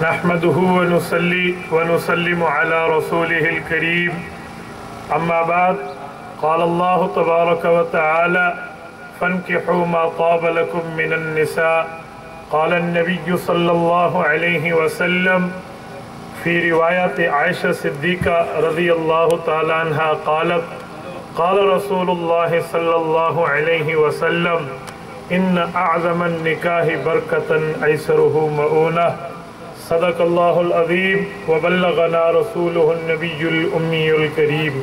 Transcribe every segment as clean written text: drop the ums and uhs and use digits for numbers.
نحمده ونصلي ونسلم على رسوله الكريم أما بعد قال الله تبارك وتعالى فانكحوا ما طاب لكم من النساء قال النبي صلى الله عليه وسلم في رواية عائشة صديقة رضي الله تعالى عنها قالت قال رسول الله صلى الله عليه وسلم إن أعظم النكاح بركة أيسره مؤونة صدق الله العظيم وبلغنا رسوله النبي الأمي الكريم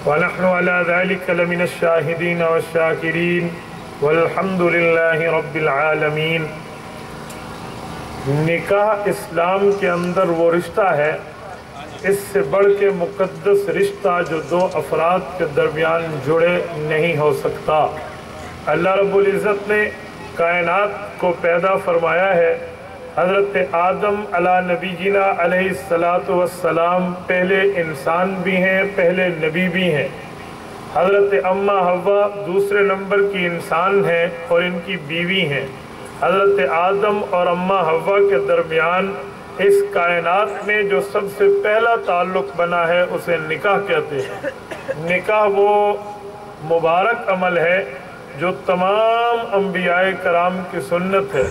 ونحن على ذلك لمن الشاهدين والشاكرين والحمد لله رب العالمين۔ نکاح اسلام کے اندر وہ رشتہ ہے، اس سے بڑھ کے مقدس رشتہ جو دو افراد کے درمیان جڑے نہیں ہو سکتا۔ اللہ رب العزت نے کائنات کو پیدا فرمایا ہے۔ حضرت آدم علیہ نبینا علیہ السلام پہلے انسان بھی ہیں، پہلے نبی بھی ہیں۔ حضرت اماں حوا دوسرے نمبر کی انسان ہیں اور ان کی بیوی ہیں۔ حضرت آدم اور اماں حوا کے درمیان اس کائنات میں جو سب سے پہلا تعلق بنا ہے اسے نکاح کہتے ہیں۔ نکاح وہ مبارک عمل ہے جو تمام انبیاء کرام کی سنت ہے،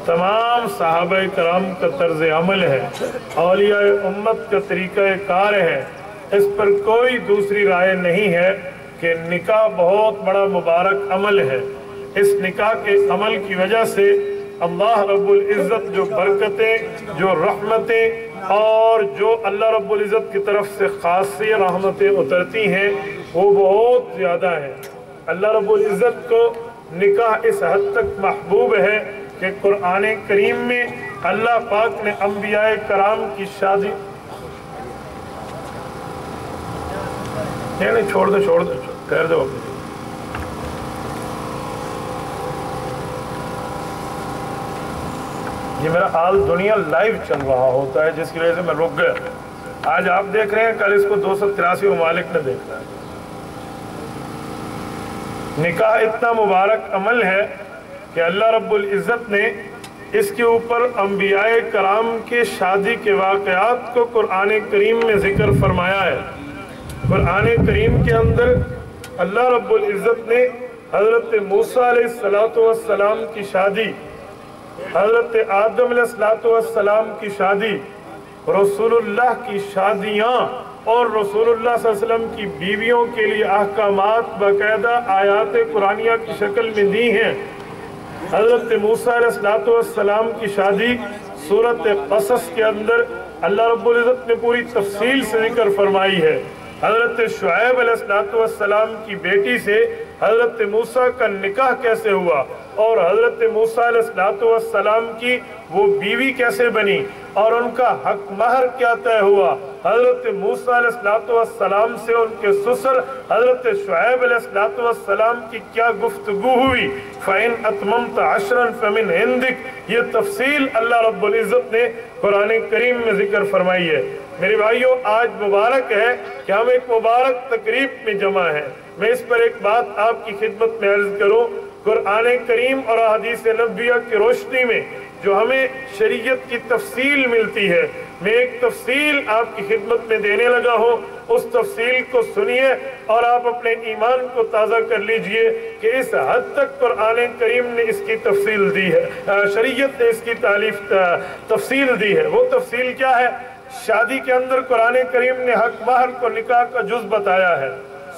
تمام صحابہ کرام کا طرز عمل ہے، اولیاء امت کا طریقہ کار ہے۔ اس پر کوئی دوسری رائے نہیں ہے کہ نکاح بہت بڑا مبارک عمل ہے۔ اس نکاح کے عمل کی وجہ سے اللہ رب العزت جو برکتیں، جو رحمتیں اور جو اللہ رب العزت کی طرف سے خاصی رحمتیں اترتی ہیں وہ بہت زیادہ ہیں۔ اللہ رب العزت کو نکاح اس حد تک محبوب ہے کہ قرآن کریم میں اللہ پاک نے انبیاء کرام کی شادی نہیں چھوڑ دو ٹھہر دو اپنی۔ یہ میرا آل دنیا لائیو چل رہا ہوتا ہے جس کی وجہ سے میں رک گیا۔ آج آپ دیکھ رہے ہیں، کل اس کو 283 ممالک نے دیکھا ہے۔ نکاح اتنا مبارک عمل ہے کہ اللہ رب العزت نے اس کے اوپر انبیاء کرام کے شادی کے واقعات کو قرآن کریم میں ذکر فرمایا ہے۔ قرآن کریم کے اندر اللہ رب العزت نے حضرت موسیٰ علیہ السلام کی شادی، حضرت آدم علیہ السلام کی شادی، رسول اللہ کی شادیاں اور رسول اللہ صلی اللہ علیہ وسلم کی بیویوں کے لیے احکامات باقاعدہ آیات قرآنیہ کی شکل میں دی ہیں۔ حضرت موسیٰ علیہ السلام کی شادی سورۃ قصص کے اندر اللہ رب العزت نے پوری تفصیل سے ذکر فرمائی ہے۔ حضرت شعیب علیہ السلام کی بیٹی سے حضرت موسیٰ کا نکاح کیسے ہوا اور حضرت موسیٰ علیہ السلام کی وہ بیوی کیسے بنی اور ان کا حق مہر کیا طے ہوا۔ حضرت موسیٰ علیہ السلام سے ان کے سسر حضرت شعیب علیہ السلام کی کیا گفتگو ہوئی۔ فَإِنْ أَتْمَمْتَ عَشْرًا فَمِنْ عِنْدِكَ، یہ تفصیل اللہ رب العزت نے قرآن کریم میں ذکر فرمائی ہے۔ میرے بھائیوں، آج مبارک ہے کہ ہم ایک مبارک تقریب میں جمع ہیں۔ میں اس پر ایک بات آپ کی خدمت میں عرض کروں۔ قرآن کریم اور احادیث نبویہ کی روشنی میں جو ہمیں شریعت کی تفصیل ملتی ہے، میں ایک تفصیل آپ کی خدمت میں دینے لگا ہوں۔ اس تفصیل کو سنیے اور آپ اپنے ایمان کو تازہ کر لیجئے کہ اس حد تک قرآن کریم نے اس کی تفصیل دی ہے، شریعت نے اس کی تفصیل دی ہے۔ وہ تفصیل کیا ہے؟ شادی کے اندر قرآن کریم نے حق مہر کو نکاح کا جز بتایا ہے۔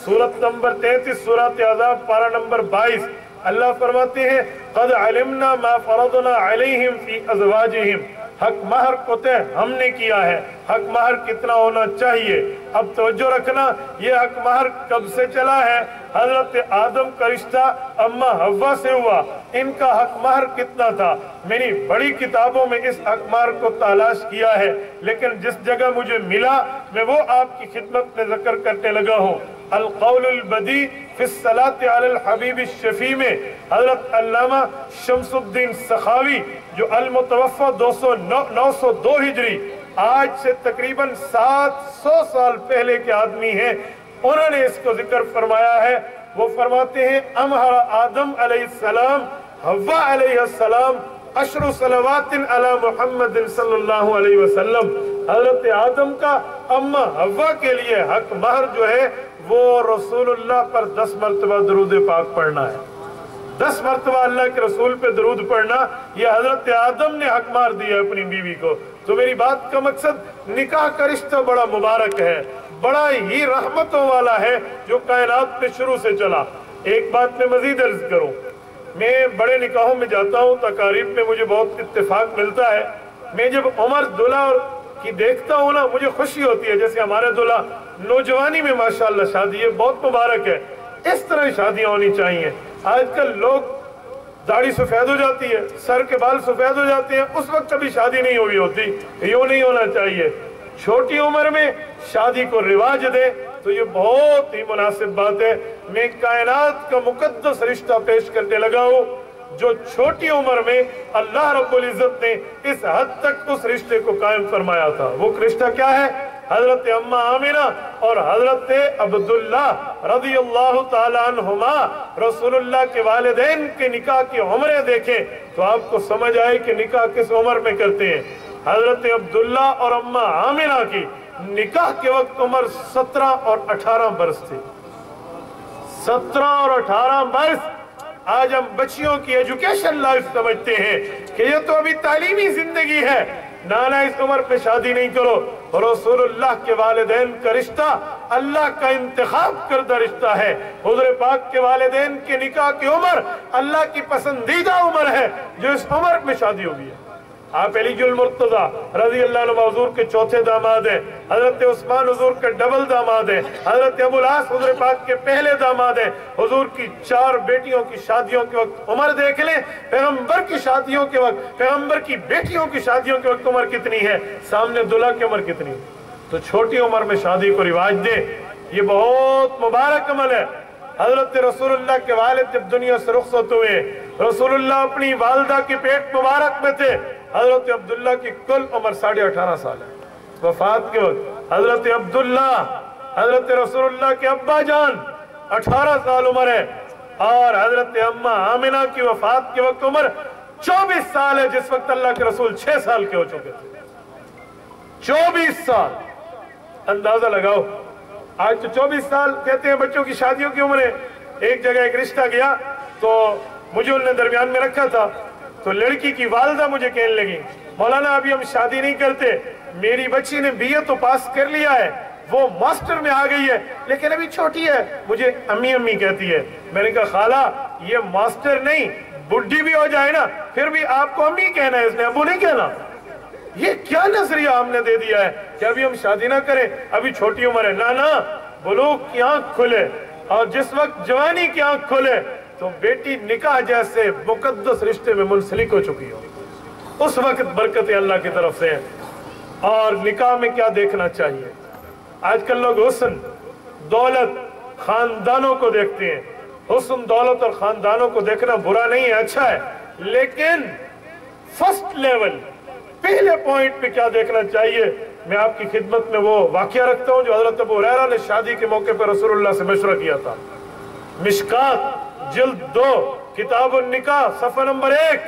سورت نمبر 33 سورۃ احزاب پارہ نمبر 22 اللہ فرماتے ہیں قد علمنا ما فرضنا علیہم فی ازواجہم، حق مہر کو طے ہم نے کیا ہے۔ حق مہر کتنا ہونا چاہیے؟ اب توجہ رکھنا، یہ حق مہر کب سے چلا ہے؟ حضرت آدم کا رشتہ اماں حوا سے ہوا، ان کا حق مہر کتنا تھا؟ میں نے بڑی کتابوں میں اس حق مہر کو تلاش کیا ہے، لیکن جس جگہ مجھے ملا میں وہ آپ کی خدمت میں ذکر کرنے لگا ہوں۔ القول البدی فی الصلاۃ علی الحبیب الشفیع میں حضرت علامہ شمس الدین سخاوی جو المتوفى 902 ہجری، آج سے تقریباً 700 سال پہلے کے آدمی ہیں، انہوں نے اس کو ذکر فرمایا ہے۔ وہ فرماتے ہیں امہر آدم علیہ السلام حوا علیہ السلام अशरु सलवातिन अला मुहम्मद सल्लल्लाहु अलैहि वसल्लम। हजरत आदम का अम्मा हव्वा के लिए हक महर जो है वो रसूलुल्लाह पर 10 मरतबा दरूद पाक पढ़ना है। 10 मरतबा अल्लाह के रसूल पे दरूद पढ़ना, ये हजरत आदम ने हक मार दिया अपनी बीवी को। तो मेरी बात का मकसद, निकाह का रिश्ता बड़ा मुबारक है, बड़ा ही रहमतों वाला है जो कायनात में शुरू से चला। एक बात में मजीद अर्ज करूं, मैं बड़े निकाहों में जाता हूं, तकारीब में मुझे बहुत इत्तेफाक मिलता है। मैं जब उमर दूल्हा की देखता हूं ना, मुझे खुशी होती है। जैसे हमारे दूल्हा नौजवानी में माशाल्लाह शादी है, बहुत मुबारक है, इस तरह शादियां होनी चाहिए। आजकल लोग दाढ़ी सफेद हो जाती है, सर के बाल सफेद हो जाते हैं, उस वक्त कभी शादी नहीं हुई होती। यूं नहीं होना चाहिए। छोटी उम्र में शादी को रिवाज दे तो ये बहुत ही मुनासिब बात है। मैं कायनात का मुकद्दस रिश्ता पेश करने लगा हूँ जो छोटी उम्र में अल्लाह रब्बुल इज्जत ने इस हद तक उस रिश्ते को कायम फरमाया था। वो रिश्ता क्या है? हजरत अम्मा आमिना और हजरत अब्दुल्ला रज़ी अल्लाह ताला अन्हुमा रसूलुल्लाह के वालिदैन के निकाह की उम्रें देखें तो आपको समझ आए कि निकाह किस उम्र में करते हैं। हजरत अब्दुल्ला और अम्मा आमिना की निकाह के वक्त उम्र 17 और 18 बरस थी। 17 और 18 बरस। आज हम बच्चियों की एजुकेशन लाइफ समझते हैं कि ये तो अभी तालीमी जिंदगी है, नाना इस उम्र पे शादी नहीं करो। रसूलुल्लाह के वालिदैन का रिश्ता अल्लाह का इंतखाब करदा रिश्ता है। हुज़ूर पाक के वालिदैन के निकाह की उम्र अल्लाह की पसंदीदा उम्र है जो इस उम्र में शादी होगी। आप अलीजुल मुर्तज़ा रज़ी अल्लाह अन्हु हुज़ूर के चौथे दामाद हैं। हज़रत उस्मान हुज़ूर के डबल दामाद हैं। हज़रत अबुल आस हुज़ूर पाक के पहले दामाद हैं। हुज़ूर की 4 बेटियों की शादियों के वक्त उम्र देख लें, पैगंबर की शादियों के वक्त, पैगंबर की बेटियों की शादियों के वक्त उम्र कितनी है, सामने दुल्हा की उम्र कितनी है। तो छोटी उम्र में शादी को रिवाज दे, ये बहुत मुबारक अमल है। हजरत रसूलुल्लाह के वालिद जब दुनिया से रुखसत हुए, रसूलुल्लाह अपनी वालदा के पेट मुबारक में थे। हजरत अब्दुल्ला की कुल उम्र 18.5 साल है। वफात के वक्त हजरत अब्दुल्ला हजरत रसूलुल्लाह के अब्बा जान 18 साल उम्र है और हजरत अम्मा आमिना की वफात के वक्त उम्र 24 साल है, जिस वक्त अल्लाह के रसूल 6 साल के हो चुके थे। 24 साल, अंदाजा लगाओ। आज तो 24 साल कहते हैं बच्चों की शादियों की उम्र है। एक जगह एक रिश्ता गया तो मुझे उनने दरमियान में रखा था, तो लड़की की वालदा मुझे कहने लगी, मौलाना अभी हम शादी नहीं करते, मेरी बच्ची ने बीए तो पास कर लिया है, वो मास्टर में आ गई है, लेकिन अभी छोटी है, मुझे अम्मी अम्मी कहती है। मैंने कहा खाला ये मास्टर नहीं, बुढ़ी भी हो जाए ना फिर भी आपको अम्मी कहना है, इसने अबू नहीं कहना। ये क्या नजरिया हमने दे दिया है कि अभी हम शादी ना करें, अभी छोटी उम्र है। ना ना, बुलूग की आंख खुले और जिस वक्त जवानी की आंख खुले तो बेटी निकाह जैसे मुकद्दस रिश्ते में मुंसलिक हो चुकी हो, उस वक्त बरकतें अल्लाह की तरफ से हैं। और निकाह में क्या देखना चाहिए? आजकल लोग हुस्न दौलत खानदानों को देखते हैं। हुस्न दौलत और खानदानों को देखना बुरा नहीं है, अच्छा है, लेकिन फर्स्ट लेवल पहले पॉइंट पे क्या देखना चाहिए? मैं आपकी खिदमत में वो वाकया रखता हूँ जो हजरत अबू हुरैरा ने शादी के मौके पर रसूलुल्लाह से मशवरा किया था। मिशकात जिल्द 2 किताबुन निकाह सफ़ा नंबर 1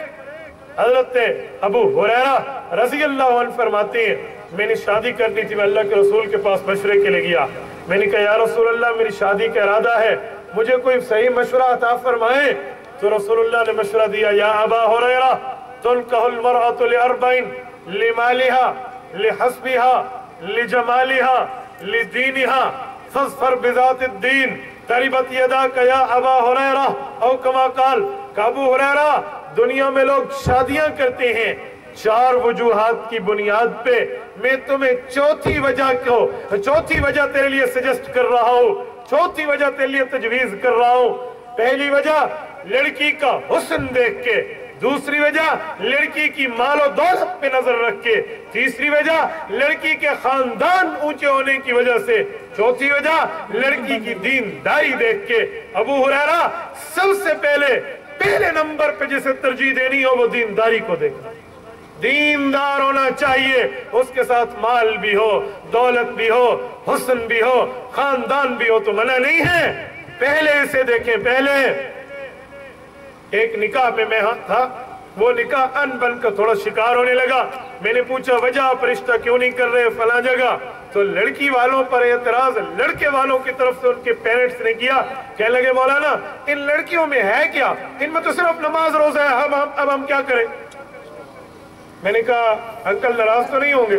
हजरत अबू हुरैरा रज़ी अल्लाह अन्हु फरमाते हैं, मैंने शादी करनी थी, मैं अल्लाह के रसूल के पास मशवरे के लिए गया। मैंने कहा या रसूल अल्लाह मेरी शादी का इरादा है, मुझे कोई सही मशवरा अता फरमाए। तो रसूलुल्लाह ने मशवरा दिया, या अबा हुरैरा तुनकहुल मरअतु लिअरबईन लिमालिहा लिहस्बिहा लिजमालिहा लिदीनिहा फज़फर बिज़ातिद्दीन तरिबत यदाका या अबा हुरैरा औ कमा काल। अबू हुरैरा दुनिया में लोग शादियां करते हैं 4 वजूहात की बुनियाद पे, मैं तुम्हें चौथी वजह तेरे लिए सजेस्ट कर रहा हूँ, चौथी वजह तेरे लिए तजवीज कर रहा हूँ। पहली वजह लड़की का हुस्न देख के, दूसरी वजह लड़की की मालो दौलत पे नजर रख के, तीसरी वजह लड़की के खानदान ऊंचे होने की वजह से, चौथी वजह लड़की की दीनदारी देख के। अबू हुरैरा सबसे पहले नंबर पे जिसे तरजीह देनी हो वो दीनदारी को देखना। दीनदार होना चाहिए, उसके साथ माल भी हो, दौलत भी हो, हुस्न भी हो, खानदान भी हो तो मना नहीं है। पहले इसे देखें। पहले एक निकाह में मैं था, वो निकाह अन बनकर थोड़ा शिकार होने लगा। मैंने पूछा वजह, आप रिश्ता क्यों नहीं कर रहे फला जगह? तो लड़की वालों पर एतराज लड़के वालों की तरफ से उनके पेरेंट्स ने किया। कहने लगे मौलाना इन लड़कियों में है क्या, इनमें तो सिर्फ नमाज रोजा है, अब हम क्या करें? मैंने कहा अंकल नाराज तो नहीं होंगे,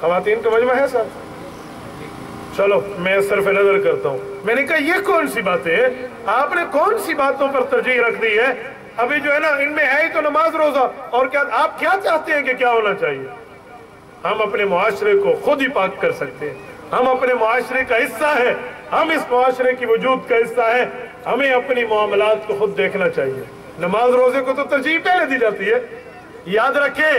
खवातीन का मजमा है सर, चलो मैं सिर्फ नजर करता हूँ। मैंने कहा ये कौन सी बातें है, आपने कौन सी बातों पर तरजीह रख दी है? अभी जो है ना इनमें है ही तो नमाज रोजा, और क्या आप क्या चाहते हैं कि क्या होना चाहिए? हम अपने मुआशरे को खुद ही पाक कर सकते हैं, हम अपने मुआशरे का हिस्सा है, हम इस मुआशरे की वजूद का हिस्सा है, हमें अपनी मामलात को खुद देखना चाहिए। नमाज रोजे को तो तरजीह पहले दी जाती है। याद रखे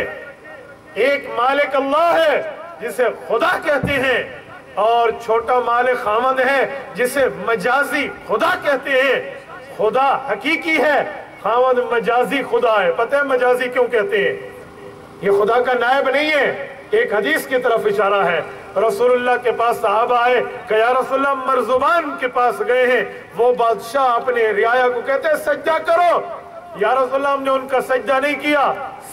एक मालिक अल्लाह है जिसे खुदा कहते हैं, और छोटा मालिक खामद है जिसे मजाजी खुदा कहते हैं। खुदा हकीकी है, खामद मजाजी खुदा है। पता है मजाजी क्यों कहते हैं? ये खुदा का नायब नहीं है। एक हदीस की तरफ इशारा है, रसूलुल्लाह के पास सहाबा आए कि या रसूलुल्लाह मरजुबान के पास गए हैं, वो बादशाह अपने रियाया को कहते हैं सज्जा करो। या रसूलुल्लाह हमने उनका सज्जा नहीं किया,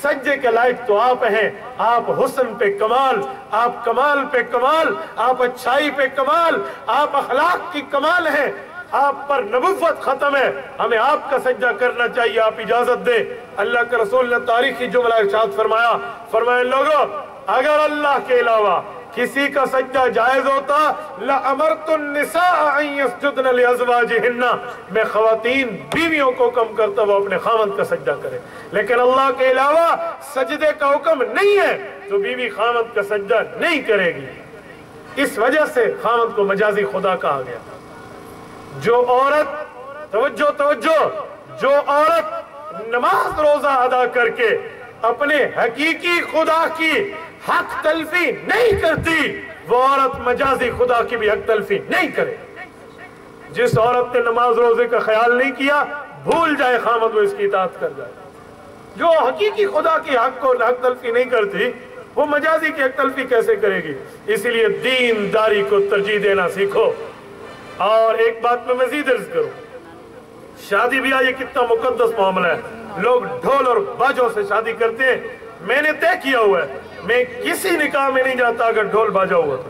सज्जे के लायक तो आप हैं, आप हुस्न पे कमाल, आप कमाल पे कमाल, आप अच्छाई पे कमाल, आप अखलाक की कमाल हैं, आप पर नबुव्वत खत्म है, हमें आपका सज्जा करना चाहिए, आप इजाजत दें। अल्लाह के रसूल ने तारीखी जुमला इरशाद फरमाया, फरमाए लोगों अगर अल्लाह के अलावा किसी का सज्जा जायज होता ला अमरतुन निसाअ अन यस्जुदन लिअज़वाजिहिन्ना, मैं खवातीन बीवियों को कम करता वो अपने खामद का सज्जा करे, लेकिन अल्लाह के अलावा सजदे का हुक्म नहीं है तो बीवी खामद का सज्जा नहीं करेगी। इस वजह से खामद को मजाजी खुदा कहा गया। जो औरत तवज्जो तवज्जो जो औरत नमाज रोजा अदा करके अपने हकीकी खुदा की हक तलफी नहीं करती, वो औरत मजाजी खुदा की भी हक तलफी नहीं करे। जिस औरत ने नमाज रोजे का ख्याल नहीं किया, भूल जाए खामद वो इसकी इताअत कर जाए। जो हकीकी खुदा की हक को हक तलफी नहीं करती, वो मजाजी की हक तलफी कैसे करेगी? इसीलिए दीनदारी को तरजीह देना सीखो। और एक बात मैं मजीद अर्ज करूं, शादी ब्याह ये कितना मुकद्दस मामला है। लोग ढोल और बाजों से शादी करते हैं। मैंने तय किया हुआ है, मैं किसी निकाह में नहीं जाता अगर ढोल बाजा हुआ तो।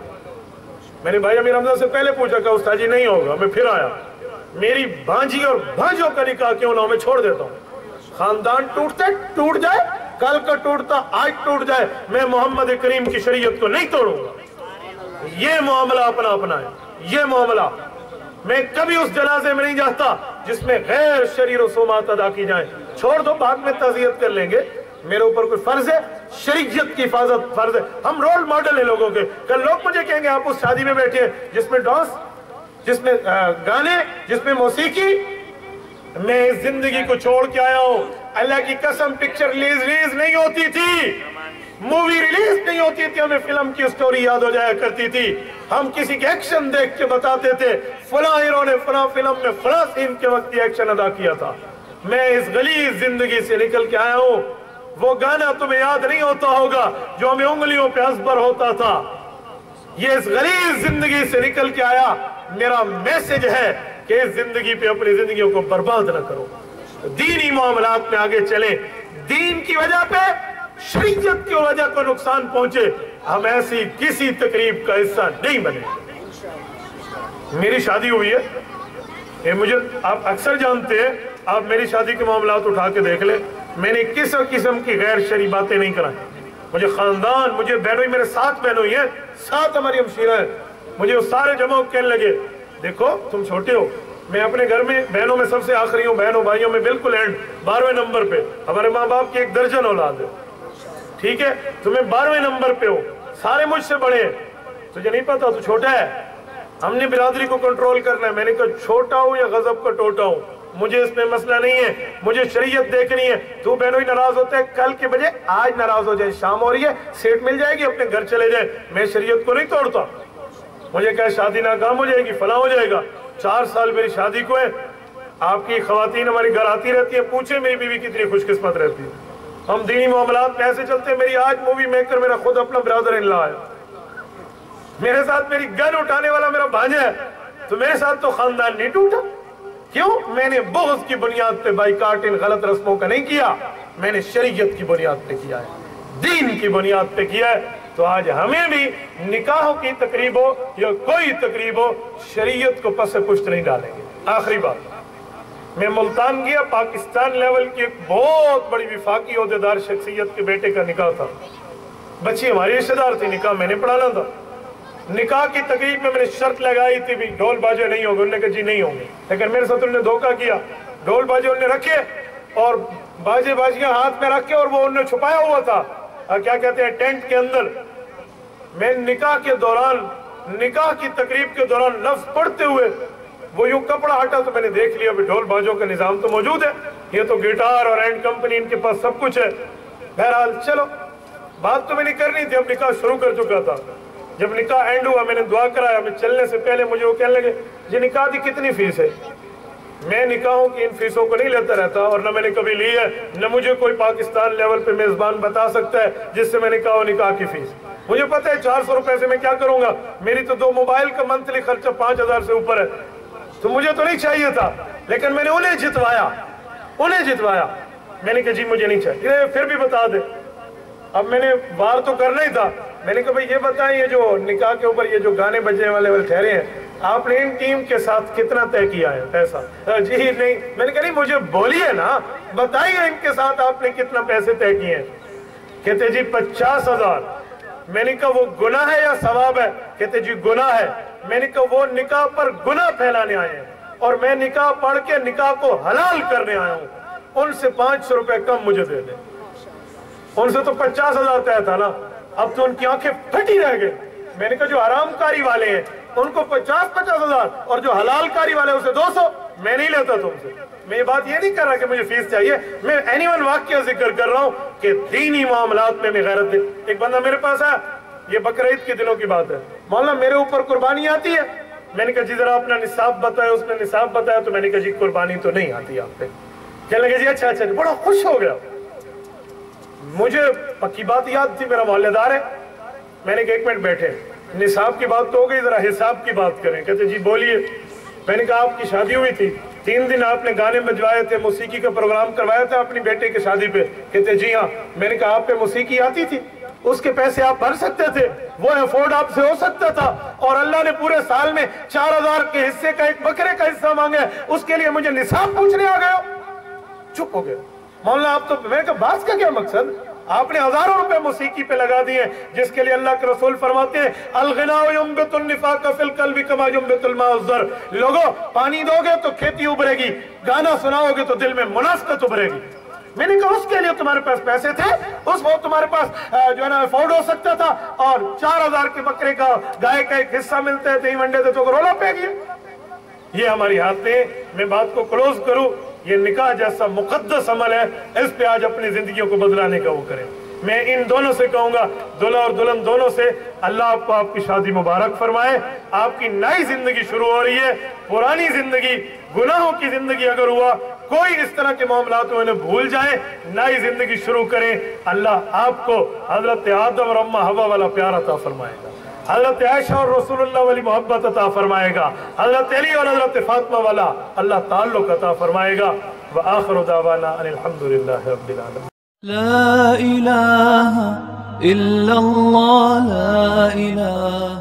मैंने भाई अमीर हमजा से पहले पूछा कि उस्ताद जी नहीं होगा, मैं फिर आया। मेरी भांजी और भांजों का निकाह क्यों ना हो, मैं छोड़ देता हूँ। खानदान टूटते टूट जाए, कल का टूटता आज टूट जाए, मैं मोहम्मद करीम की शरीयत को नहीं तोड़ूंगा। ये मामला अपना अपना है, ये मामला। मैं कभी उस जनाजे में नहीं जाता जिसमें गैर शरीर रसूमात अदा की जाए। छोड़ दो, बाद में ताज़ियत कर लेंगे। मेरे ऊपर कोई फर्ज है, शरीयत की हिफाजत फर्ज है। हम रोल मॉडल है लोगों के। कल लोग मुझे कहेंगे आप उस शादी में बैठे जिसमें डांस, जिसमें गाने, जिसमें मौसीकी। मैं इस जिंदगी को छोड़ के आया हूँ। अल्लाह की कसम पिक्चर रिलीज नहीं होती थी, मूवी रिलीज नहीं होती थी, हमें फिल्म की स्टोरी याद हो जाया करती थी। हम किसी के एक्शन देख के बताते थे फला हीरो ने फला फिल्म में फला सीन के वक्त एक्शन अदा किया था। मैं इस गलीज जिंदगी से निकल के आया हूँ। वो गाना तुम्हें याद नहीं होता होगा जो हमें उंगलियों पे असबर होता था। ये इस गलीज जिंदगी से निकल के आया। मेरा मैसेज है कि इस जिंदगी पे अपनी जिंदगियों को बर्बाद न करो, दीनी मामलात में आगे चले। दीन की वजह पे, शरीयत की वजह को नुकसान पहुंचे, हम ऐसी किसी तकरीब का हिस्सा नहीं बने। मेरी शादी हुई है, ये मुझे आप अक्सर जानते हैं, आप मेरी शादी के मामलात उठा के देख ले। मैंने किस किस्म की गैर शरी बातें नहीं कराई। मुझे खानदान, मुझे बहनों, मेरे 7 बहनों हैं, 7 हमारी हमशीरा है। मुझे वो सारे जमा कहने लगे देखो तुम छोटे हो, मैं अपने घर में बहनों में सबसे आखिरी हूँ, बहनों भाइयों में बिल्कुल एंड 12वें नंबर पे। हमारे माँ बाप की 1 दर्जन औलाद है, ठीक है, तुम्हें 12वें नंबर पे हो, सारे मुझसे बड़े हैं, तुझे नहीं पता तू छोटा है। हमने बिरादरी को कंट्रोल करना है। मैंने कहा छोटा हूँ या गजब का टोटा हूँ, मुझे इसमें मसला नहीं है, मुझे शरीयत देखनी है। तू बहनों ही नाराज होते हैं, कल के बजे आज नाराज हो जाए, शाम हो रही है, सेट मिल जाएगी, अपने घर चले जाए। मैं शरीयत को नहीं तोड़ता। मुझे क्या शादी नाकाम हो जाएगी, फला हो जाएगा। 4 साल मेरी शादी को है। आपकी खवातीन हमारी घर आती रहती है, पूछे मेरी बीवी कितनी खुशकिस्मत रहती है। हम दीनी मामलात में ऐसे चलते हैं। मेरी आज मूवी मेकर मेरा खुद अपना ब्रदर इन लॉ है, मेरे साथ मेरी गन उठाने वाला मेरा भांजा है, तो मेरे साथ तो खानदान नहीं टूटा। क्यों? मैंने बुग़्ज़ की बुनियाद पे बाइकाट इन गलत रस्मों का नहीं किया, मैंने शरीयत की बुनियाद पे किया है, दीन की बुनियाद पे किया है। तो आज हमें भी निकाहों की तकरीब हो या कोई तकरीब हो, शरीयत को पस पुश्त नहीं डालेंगे। आखिरी बात, मैं मुल्तान गया, पाकिस्तान लेवल की एक बहुत बड़ी विफाकी ओहदेदार शख्सियत के बेटे का निकाह था, बच्ची हमारी रिश्तेदार थी, निकाह मैंने पढ़ाना था। निकाह की तकरीब में मैंने शर्त लगाई थी भी ढोल बाजे नहीं होंगे, उन्होंने कहा जी नहीं होंगे, लेकिन मेरे साथ उन्होंने धोखा किया। ढोल बाजे उन्होंने रखे और बाजे बाजियां हाथ में रख के, और वो उन्होंने छुपाया हुआ था क्या कहते हैं टेंट के अंदर। मैं निकाह के दौरान, निकाह की तकरीब के दौरान लफ्ज पढ़ते हुए वो यूं कपड़ा हटा तो मैंने देख लिया भी ढोल बाजों का निजाम तो मौजूद है, ये तो गिटार और एंड कंपनी इनके पास सब कुछ है। बहरहाल चलो, बात तो मैंने करनी थी, अब निकाह शुरू कर चुका था। जब निकाह एंड हुआ मैंने दुआ कराया, मैं चलने से पहले मुझे वो कहने लगे जी निकाह की कितनी फीस है? मैं निकाहों की इन फीसों को नहीं लेता रहता और न मैंने कभी ली है, न मुझे कोई पाकिस्तान लेवल पे मेजबान बता सकता है जिससे मैंने कहा निकाह की फीस। मुझे पता है 400 रुपए से मैं क्या करूंगा, मेरी तो 2 मोबाइल का मंथली खर्चा 5000 से ऊपर है, तो मुझे तो नहीं चाहिए था। लेकिन मैंने उन्हें जितवाया, मैंने कहा जी मुझे नहीं चाहिए, फिर भी बता दे। अब मैंने वार तो करना ही था, मैंने कहा भाई ये बताएं, ये जो निकाह के ऊपर ये जो गाने बजने वाले ठहरे हैं, आपने इन टीम के साथ कितना तय किया है पैसा? जी नहीं। मैंने कहा नहीं मुझे बोलिए ना, बताइए इनके साथ आपने कितना पैसे तय किए हैं? कहते जी 50,000। मैंने कहा वो गुनाह है या सवाब है? कहते जी गुनाह है। मैंने कहा वो निकाह पर गुनाह फैलाने आए हैं और मैं निकाह पढ़ के निकाह को हलाल करने आया हूँ, उनसे 500 रुपए कम मुझे दे दे। उनसे तो 50,000 तय था ना, अब तो उनकी आंखें फटी रह गई। मैंने कहा जो हरामकारी वाले हैं उनको 50,000 और जो हलालकारी वाले उसे 200। मैं नहीं लेता तुमसे। मैं ये बात ये नहीं कर रहा कि मुझे फीस चाहिए, मैं एनीवन वाक्य जिक्र कर रहा हूँ कि दीनी मामलात में मैं गैरत दे। एक बंदा मेरे पास आया, ये बकरीद के दिनों की बात है, मौलाना मेरे ऊपर कुर्बानी आती है? मैंने कहा जी जरा अपना निसाब बताया। उसने निसाब बताया तो मैंने कहा जी कुर्बानी तो नहीं आती आप पे। कहने लगे जी अच्छा, बड़ा खुश हो गया। मुझे पक्की बात याद थी, मेरा मोहल्लेदार है। मैंने कहा 1 मिनट बैठे, निसाब की बात तो हो गई, जरा हिसाब की बात करें। कहते जी बोलिए। मैंने कहा आपकी शादी हुई थी, 3 दिन आपने गाने बजवाए थे, मौसीकी का प्रोग्राम करवाया था अपनी बेटे की शादी पे? कहते जी हाँ। मैंने कहा आप पे मौसीकी आती थी? उसके पैसे आप भर सकते थे? वो अफोर्ड आपसे हो सकता था? और अल्लाह ने पूरे साल में 4000 के हिस्से का एक बकरे का हिस्सा मांगा, उसके लिए मुझे निसाब पूछने आ गए हो? चुप हो गए। मौलाना आप तो, मैंने कहा बात का क्या मकसद? आपने हजारों रुपए मौसीकी पे लगा दिए, जिसके लिए अल्लाह के रसूल फरमाते हैं अल-गिनाउ युंबितुन निफाक फिल क़ल्बि कमा युंबितुल माउ ज़र। लोगों पानी दोगे तो खेती उभरेगी, गाना सुनाओगे तो दिल में मुनाफकत उभरेगी। मैंने कहा उसके लिए तुम्हारे पास पैसे थे, उस वक्त तुम्हारे पास जो है ना अफोर्ड हो सकता था, और 4000 के बकरे का गाय का एक हिस्सा मिलता है, दही मंडे थे तो रोला पे गया। ये हमारी हालतें। मैं बात को क्लोज करूं, ये निकाह जैसा मुकद्दस अमल है, इस पे आज अपनी जिंदगियों को बदलाने का वो करें। मैं इन दोनों से कहूंगा, दूल्हा और दुल्हन दोनों से, अल्लाह आपको आपकी शादी मुबारक फरमाए। आपकी नई जिंदगी शुरू हो रही है। पुरानी जिंदगी, गुनाहों की जिंदगी अगर हुआ, कोई इस तरह के मामलात में भूल जाए, नई जिंदगी शुरू करें। अल्लाह आपको हजरत आदम और अम्मा हवा वाला प्यार अता फरमाएगा, हजरत आयशा और रसूलुल्लाह वाली मोहब्बत अता फरमाएगा, हजरत अली और हजरत फातिमा वाला अल्लाह ताल्लुक अता फरमाएगा। व आखिरु दावाना अनिल हम्दुलिल्लाहि रब्बिल आलमीन। ला इलाहा इल्लल्लाह, ला इलाहा